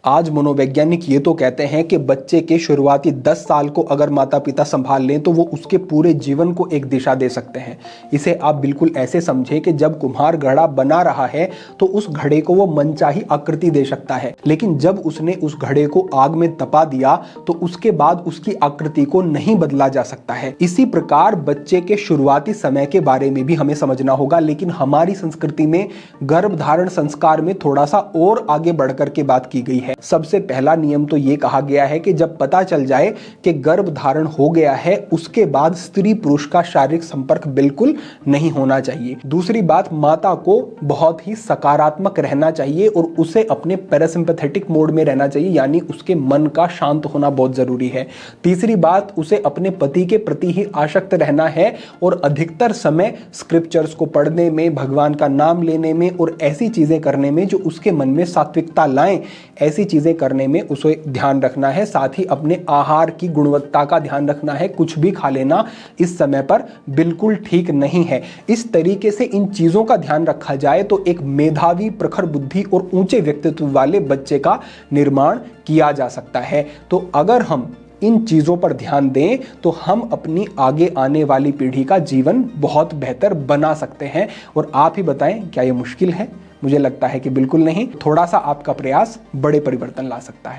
आज मनोवैज्ञानिक ये तो कहते हैं कि बच्चे के शुरुआती 10 साल को अगर माता पिता संभाल लें तो वो उसके पूरे जीवन को एक दिशा दे सकते हैं। इसे आप बिल्कुल ऐसे समझें कि जब कुम्हार घड़ा बना रहा है तो उस घड़े को वो मनचाही आकृति दे सकता है, लेकिन जब उसने उस घड़े को आग में तपा दिया तो उसके बाद उसकी आकृति को नहीं बदला जा सकता है। इसी प्रकार बच्चे के शुरुआती समय के बारे में भी हमें समझना होगा, लेकिन हमारी संस्कृति में गर्भधारण संस्कार में थोड़ा सा और आगे बढ़कर के बात की गई है। सबसे पहला नियम तो ये कहा गया है कि जब पता चल जाए कि गर्भ धारण हो गया है उसके बाद स्त्री पुरुष का शारीरिक संपर्क बिल्कुल नहीं होना चाहिए। दूसरी बात, माता को बहुत ही सकारात्मक रहना चाहिए और उसे अपने पैरासिम्पैथेटिक मोड में रहना चाहिए, यानी उसके मन का शांत होना बहुत जरूरी है। तीसरी बात, उसे अपने पति के प्रति ही आसक्त रहना है और अधिकतर समय स्क्रिप्चर्स को पढ़ने में, भगवान का नाम लेने में और ऐसी चीजें करने में जो उसके मन में सात्विकता लाएं, ऐसी चीजें करने में उसे ध्यान रखना है। साथ ही अपने आहार की गुणवत्ता का ध्यान रखना है। कुछ भी खा लेना इस समय पर बिल्कुल ठीक नहीं है। इस तरीके से इन चीजों का ध्यान रखा जाए तो एक मेधावी, प्रखर बुद्धि और ऊंचे व्यक्तित्व वाले बच्चे का निर्माण किया जा सकता है। तो अगर हम इन चीजों पर ध्यान दें तो हम अपनी आगे आने वाली पीढ़ी का जीवन बहुत बेहतर बना सकते हैं। और आप ही बताएं, क्या ये मुश्किल है? मुझे लगता है कि बिल्कुल नहीं। थोड़ा सा आपका प्रयास बड़े परिवर्तन ला सकता है।